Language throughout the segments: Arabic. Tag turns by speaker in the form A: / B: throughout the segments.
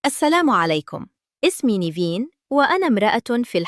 A: السلام عليكم. اسمي نيفين وأنا امرأة في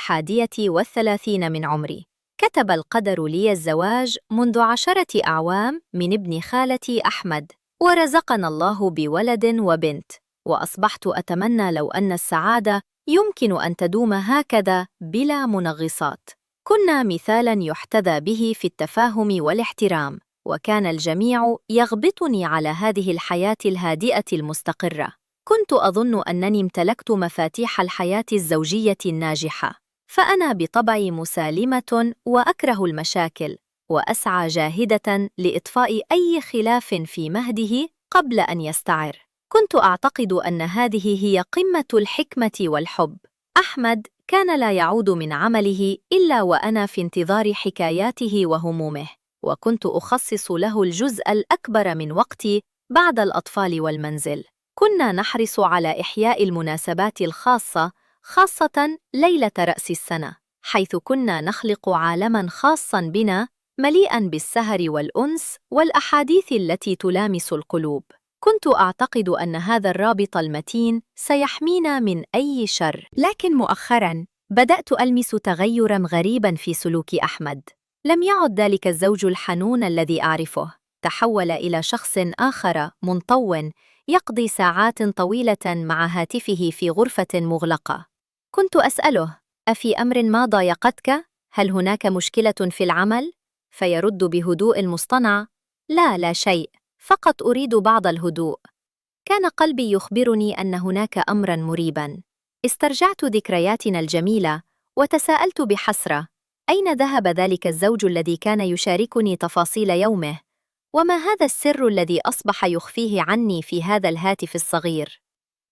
A: 31 من عمري. كتب القدر لي الزواج منذ 10 أعوام من ابن خالتي أحمد، ورزقنا الله بولد وبنت، وأصبحت أتمنى لو أن السعادة يمكن أن تدوم هكذا بلا منغصات. كنا مثالاً يحتذى به في التفاهم والاحترام، وكان الجميع يغبطني على هذه الحياة الهادئة المستقرة. كنت أظن أنني امتلكت مفاتيح الحياة الزوجية الناجحة، فأنا بطبعي مسالمة وأكره المشاكل، وأسعى جاهدة لإطفاء أي خلاف في مهده قبل أن يستعر. كنت أعتقد أن هذه هي قمة الحكمة والحب. أحمد كان لا يعود من عمله إلا وأنا في انتظار حكاياته وهمومه، وكنت أخصص له الجزء الأكبر من وقتي بعد الأطفال والمنزل. كنا نحرص على إحياء المناسبات الخاصة، خاصة ليلة رأس السنة، حيث كنا نخلق عالماً خاصاً بنا مليئاً بالسهر والأنس والأحاديث التي تلامس القلوب. كنت أعتقد أن هذا الرابط المتين سيحمينا من أي شر، لكن مؤخراً بدأت ألمس تغيراً غريباً في سلوك أحمد. لم يعد ذلك الزوج الحنون الذي أعرفه، تحول إلى شخص آخر منطوٍ يقضي ساعات طويلة مع هاتفه في غرفة مغلقة. كنت أسأله: أفي أمر ما ضايقتك؟ هل هناك مشكلة في العمل؟ فيرد بهدوء المصطنع: لا، لا شيء، فقط أريد بعض الهدوء. كان قلبي يخبرني أن هناك أمراً مريباً. استرجعت ذكرياتنا الجميلة وتساءلت بحسرة: أين ذهب ذلك الزوج الذي كان يشاركني تفاصيل يومه؟ وما هذا السر الذي أصبح يخفيه عني في هذا الهاتف الصغير؟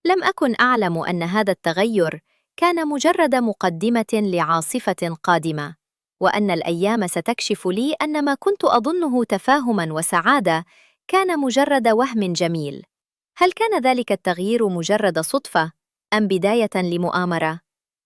A: لم أكن أعلم أن هذا التغير كان مجرد مقدمة لعاصفة قادمة، وأن الأيام ستكشف لي أن ما كنت أظنه تفاهماً وسعادة كان مجرد وهم جميل. هل كان ذلك التغيير مجرد صدفة أم بداية لمؤامرة؟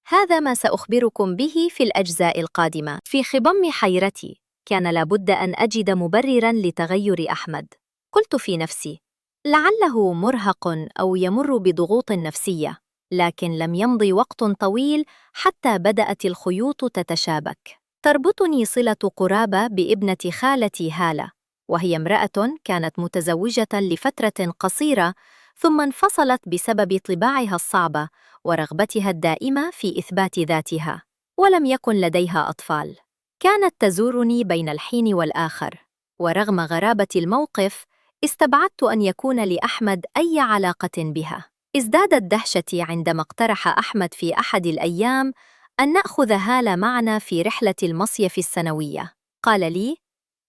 A: هذا ما سأخبركم به في الأجزاء القادمة. في خضم حيرتي كان لابد أن أجد مبرراً لتغير أحمد. قلت في نفسي: لعله مرهق أو يمر بضغوط نفسية. لكن لم يمضي وقت طويل حتى بدأت الخيوط تتشابك. تربطني صلة قرابة بابنة خالتي هالة، وهي امرأة كانت متزوجة لفترة قصيرة ثم انفصلت بسبب طباعها الصعبة ورغبتها الدائمة في إثبات ذاتها، ولم يكن لديها أطفال. كانت تزورني بين الحين والآخر، ورغم غرابة الموقف استبعدت أن يكون لأحمد أي علاقة بها. ازدادت دهشتي عندما اقترح أحمد في أحد الأيام أن نأخذ هالة معنا في رحلة المصيف السنوية. قال لي: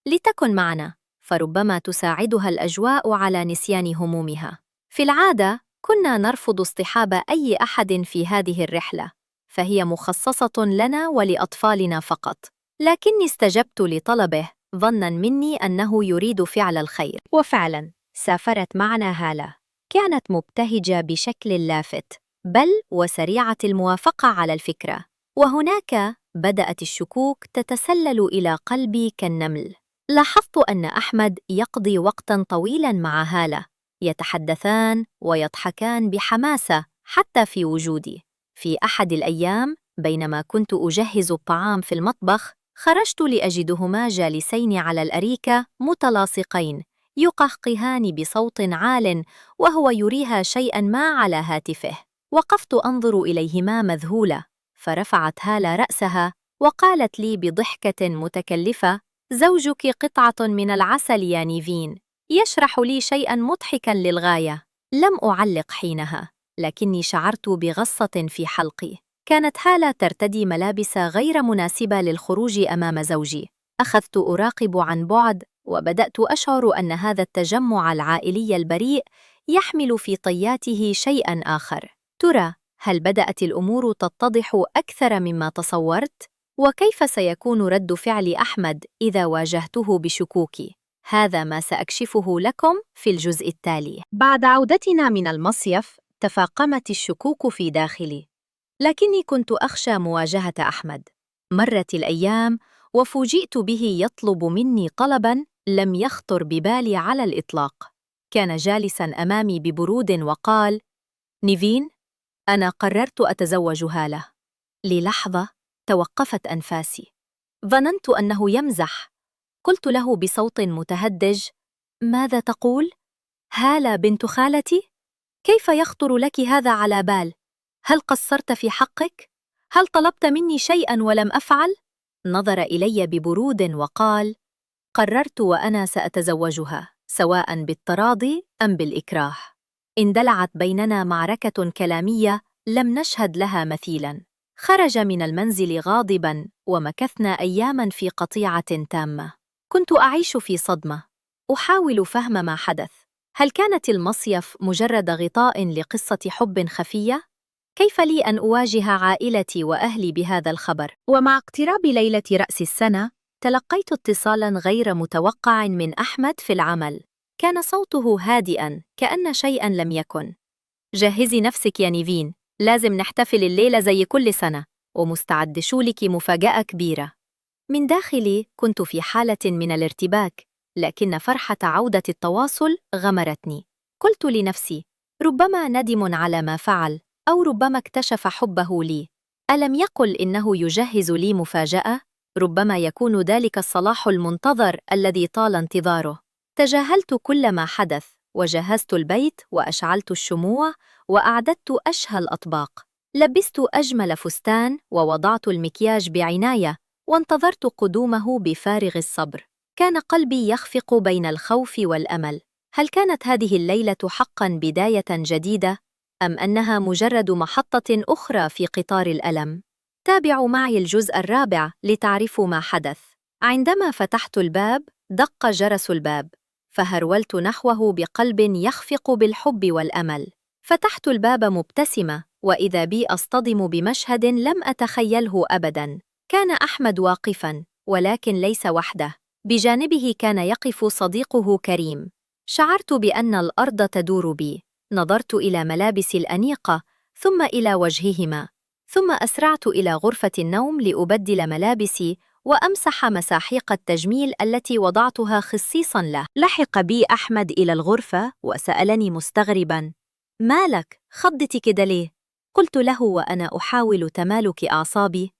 A: لتكن معنا، فربما تساعدها الأجواء على نسيان همومها. في العادة كنا نرفض اصطحاب أي أحد في هذه الرحلة، فهي مخصصة لنا ولأطفالنا فقط، لكني استجبت لطلبه ظناً مني أنه يريد فعل الخير. وفعلاً سافرت معنا هالة. كانت مبتهجة بشكل لافت، بل وسريعة الموافقة على الفكرة. وهناك بدأت الشكوك تتسلل إلى قلبي كالنمل. لاحظت أن أحمد يقضي وقتاً طويلاً مع هالة، يتحدثان ويضحكان بحماسة حتى في وجودي. في أحد الأيام بينما كنت أجهز الطعام في المطبخ، خرجت لأجدهما جالسين على الأريكة متلاصقين يقهقهان بصوت عال وهو يريها شيئاً ما على هاتفه. وقفت أنظر إليهما مذهولة، فرفعت هالة رأسها وقالت لي بضحكة متكلفة: زوجك قطعة من العسل يا نيفين. يشرح لي شيئاً مضحكاً للغاية. لم أعلق حينها، لكني شعرت بغصة في حلقي. كانت هالة ترتدي ملابس غير مناسبة للخروج أمام زوجي. أخذت أراقب عن بعد، وبدأت أشعر أن هذا التجمع العائلي البريء يحمل في طياته شيئاً آخر. ترى هل بدأت الأمور تتضح أكثر مما تصورت؟ وكيف سيكون رد فعل أحمد إذا واجهته بشكوكي؟ هذا ما سأكشفه لكم في الجزء التالي. بعد عودتنا من المصيف تفاقمت الشكوك في داخلي، لكني كنت أخشى مواجهة أحمد. مرت الأيام وفوجئت به يطلب مني طلباً لم يخطر ببالي على الإطلاق. كان جالساً أمامي ببرود وقال: نيفين، أنا قررت أتزوج هالة. للحظة توقفت أنفاسي. ظننت أنه يمزح. قلت له بصوت متهدج: ماذا تقول؟ هالة بنت خالتي؟ كيف يخطر لك هذا على بال؟ هل قصرت في حقك؟ هل طلبت مني شيئاً ولم أفعل؟ نظر إلي ببرود وقال: قررت وأنا سأتزوجها، سواء بالتراضي أم بالإكراه. اندلعت بيننا معركة كلامية لم نشهد لها مثيلاً. خرج من المنزل غاضباً، ومكثنا أياماً في قطيعة تامة. كنت أعيش في صدمة، أحاول فهم ما حدث. هل كانت المصيف مجرد غطاء لقصة حب خفية؟ كيف لي أن أواجه عائلتي وأهلي بهذا الخبر؟ ومع اقتراب ليلة رأس السنة، تلقيت اتصالاً غير متوقع من أحمد في العمل. كان صوته هادئاً كأن شيئاً لم يكن. جهزي نفسك يا نيفين، لازم نحتفل الليلة زي كل سنة، ومستعد شولك مفاجأة كبيرة. من داخلي كنت في حالة من الارتباك، لكن فرحة عودة التواصل غمرتني. قلت لنفسي: ربما ندم على ما فعل، أو ربما اكتشف حبه لي. ألم يقل إنه يجهز لي مفاجأة؟ ربما يكون ذلك الصلاح المنتظر الذي طال انتظاره. تجاهلت كل ما حدث، وجهزت البيت وأشعلت الشموع وأعددت أشهى الأطباق. لبست أجمل فستان ووضعت المكياج بعناية، وانتظرت قدومه بفارغ الصبر. كان قلبي يخفق بين الخوف والأمل. هل كانت هذه الليلة حقاً بداية جديدة، أم أنها مجرد محطة أخرى في قطار الألم؟ تابعوا معي الجزء الرابع لتعرفوا ما حدث. عندما فتحت الباب، دق جرس الباب، فهرولت نحوه بقلب يخفق بالحب والأمل. فتحت الباب مبتسمة، وإذا بي أصطدم بمشهد لم أتخيله أبداً. كان أحمد واقفاً، ولكن ليس وحده. بجانبه كان يقف صديقه كريم. شعرت بأن الأرض تدور بي. نظرت إلى ملابسي الأنيقة، ثم إلى وجههما، ثم أسرعت إلى غرفة النوم لأبدل ملابسي وأمسح مساحيق التجميل التي وضعتها خصيصاً له. لحق بي أحمد إلى الغرفة وسألني مستغرباً: مالك؟ خضتي كده ليه؟ قلت له وأنا أحاول تمالك أعصابي: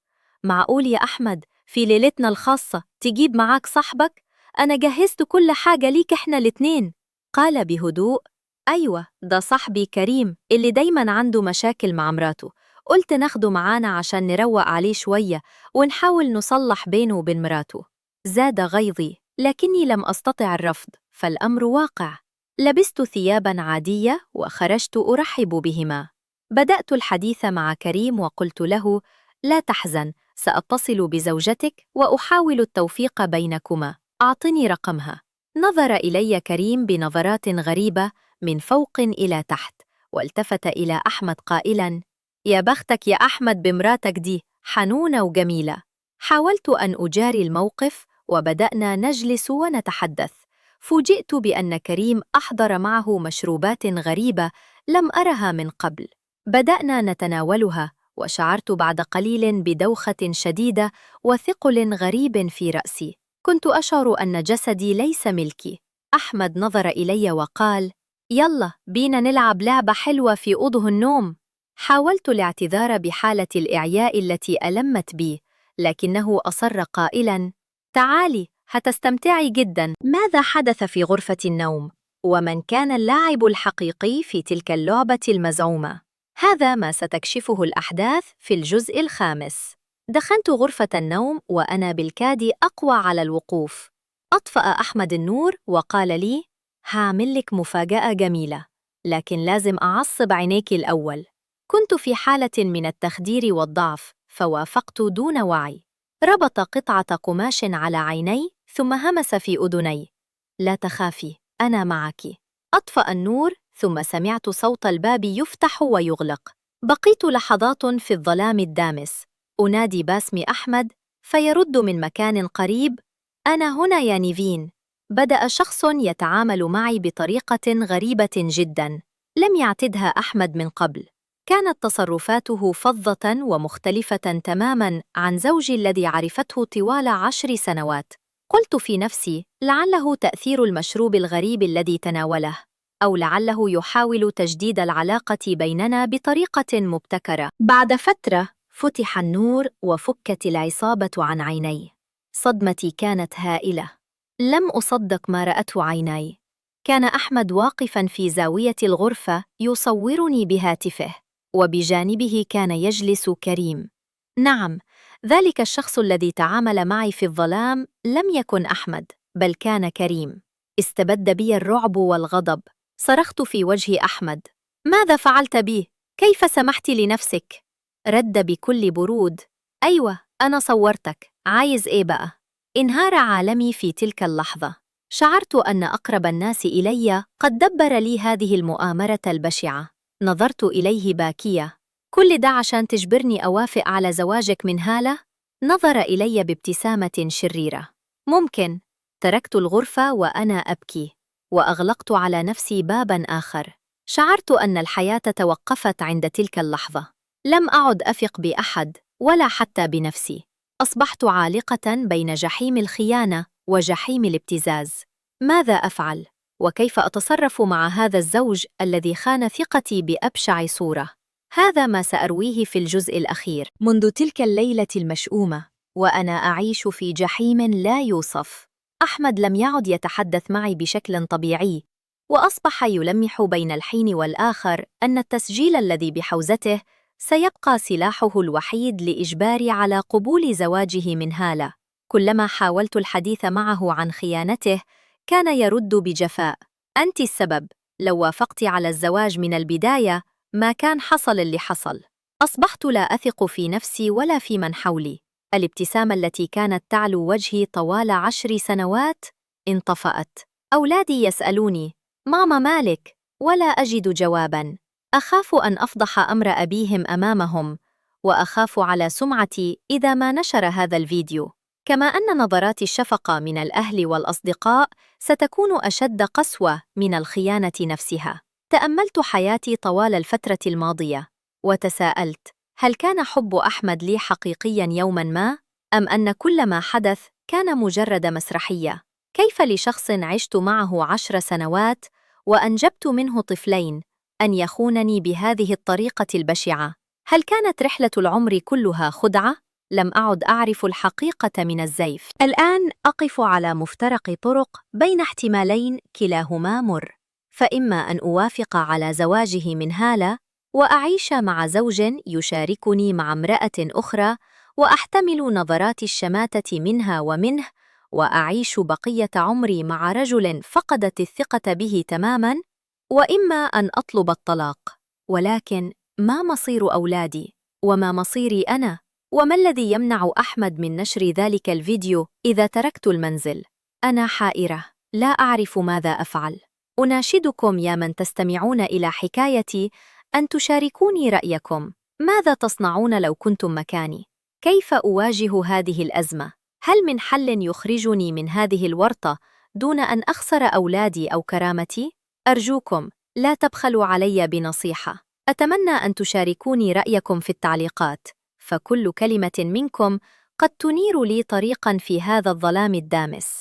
A: معقول يا أحمد في ليلتنا الخاصة تجيب معاك صاحبك؟ أنا جهزت كل حاجة ليك إحنا الاتنين. قال بهدوء: أيوة، ده صاحبي كريم اللي دايماً عنده مشاكل مع مراته. قلت ناخده معانا عشان نروق عليه شوية ونحاول نصلح بينه وبين مراته. زاد غيظي، لكني لم أستطع الرفض، فالأمر واقع. لبست ثياباً عادية وخرجت أرحب بهما. بدأت الحديث مع كريم وقلت له: لا تحزن، سأتصل بزوجتك وأحاول التوفيق بينكما، أعطني رقمها. نظر إلي كريم بنظرات غريبة من فوق إلى تحت، والتفت إلى أحمد قائلاً: يا بختك يا أحمد بمراتك دي، حنونة وجميلة. حاولت أن أجاري الموقف، وبدأنا نجلس ونتحدث. فوجئت بأن كريم أحضر معه مشروبات غريبة لم أرها من قبل. بدأنا نتناولها، وشعرت بعد قليل بدوخة شديدة وثقل غريب في رأسي. كنت أشعر أن جسدي ليس ملكي. أحمد نظر إلي وقال: يلا بينا نلعب لعبة حلوة في أوضه النوم. حاولت الاعتذار بحالة الإعياء التي ألمت بي، لكنه أصر قائلاً: تعالي، هتستمتعي جداً. ماذا حدث في غرفة النوم؟ ومن كان اللاعب الحقيقي في تلك اللعبة المزعومة؟ هذا ما ستكشفه الأحداث في الجزء الخامس. دخلت غرفة النوم وأنا بالكاد أقوى على الوقوف. أطفأ أحمد النور وقال لي: هعمل لك مفاجأة جميلة، لكن لازم أعصب عينيك الأول. كنت في حالة من التخدير والضعف، فوافقت دون وعي. ربط قطعة قماش على عيني، ثم همس في أذني: لا تخافي، أنا معك. أطفأ النور، ثم سمعت صوت الباب يفتح ويغلق. بقيت لحظات في الظلام الدامس، أنادي باسم أحمد، فيرد من مكان قريب: أنا هنا يا نيفين. بدأ شخص يتعامل معي بطريقة غريبة جداً لم يعتدها أحمد من قبل. كانت تصرفاته فظة ومختلفة تماماً عن زوجي الذي عرفته طوال 10 سنوات. قلت في نفسي: لعله تأثير المشروب الغريب الذي تناوله. أو لعله يحاول تجديد العلاقة بيننا بطريقة مبتكرة. بعد فترة فتح النور وفكت العصابة عن عيني. صدمتي كانت هائلة. لم أصدق ما رأته عيناي. كان أحمد واقفاً في زاوية الغرفة يصورني بهاتفه، وبجانبه كان يجلس كريم. نعم، ذلك الشخص الذي تعامل معي في الظلام لم يكن أحمد، بل كان كريم. استبد بي الرعب والغضب. صرخت في وجه أحمد: ماذا فعلت بي؟ كيف سمحت لنفسك؟ رد بكل برود: أيوة، أنا صورتك، عايز إيه بقى؟ انهار عالمي في تلك اللحظة. شعرت أن أقرب الناس إلي قد دبر لي هذه المؤامرة البشعة. نظرت إليه باكية: كل ده عشان تجبرني أوافق على زواجك من هالة؟ نظر إلي بابتسامة شريرة. ممكن. تركت الغرفة وأنا أبكي، وأغلقت على نفسي باباً آخر. شعرت أن الحياة توقفت عند تلك اللحظة. لم أعد أثق بأحد ولا حتى بنفسي. أصبحت عالقة بين جحيم الخيانة وجحيم الابتزاز. ماذا أفعل؟ وكيف أتصرف مع هذا الزوج الذي خان ثقتي بأبشع صورة؟ هذا ما سأرويه في الجزء الأخير. منذ تلك الليلة المشؤومة وأنا أعيش في جحيم لا يوصف. أحمد لم يعد يتحدث معي بشكل طبيعي، وأصبح يلمح بين الحين والآخر أن التسجيل الذي بحوزته سيبقى سلاحه الوحيد لإجباري على قبول زواجه من هالة. كلما حاولت الحديث معه عن خيانته كان يرد بجفاء: أنت السبب، لو وافقت على الزواج من البداية ما كان حصل اللي حصل. أصبحت لا أثق في نفسي ولا في من حولي. الابتسامة التي كانت تعلو وجهي طوال 10 سنوات انطفأت. أولادي يسألوني: ماما مالك؟ ولا أجد جواباً. أخاف أن أفضح أمر أبيهم أمامهم، وأخاف على سمعتي إذا ما نشر هذا الفيديو. كما أن نظرات الشفقة من الأهل والأصدقاء ستكون أشد قسوة من الخيانة نفسها. تأملت حياتي طوال الفترة الماضية، وتساءلت: هل كان حب أحمد لي حقيقياً يوماً ما؟ أم أن كل ما حدث كان مجرد مسرحية؟ كيف لشخص عشت معه 10 سنوات وأنجبت منه طفلين أن يخونني بهذه الطريقة البشعة؟ هل كانت رحلة العمر كلها خدعة؟ لم أعد أعرف الحقيقة من الزيف. الآن أقف على مفترق طرق بين احتمالين كلاهما مر. فإما أن أوافق على زواجه من هالة وأعيش مع زوج يشاركني مع امرأة أخرى، وأحتمل نظرات الشماتة منها ومنه، وأعيش بقية عمري مع رجل فقدت الثقة به تماماً، وإما أن أطلب الطلاق. ولكن ما مصير أولادي؟ وما مصيري أنا؟ وما الذي يمنع أحمد من نشر ذلك الفيديو إذا تركت المنزل؟ أنا حائرة، لا أعرف ماذا أفعل. أناشدكم يا من تستمعون إلى حكايتي أن تشاركوني رأيكم. ماذا تصنعون لو كنتم مكاني؟ كيف أواجه هذه الأزمة؟ هل من حل يخرجني من هذه الورطة دون أن أخسر أولادي أو كرامتي؟ أرجوكم لا تبخلوا علي بنصيحة. أتمنى أن تشاركوني رأيكم في التعليقات، فكل كلمة منكم قد تنير لي طريقاً في هذا الظلام الدامس.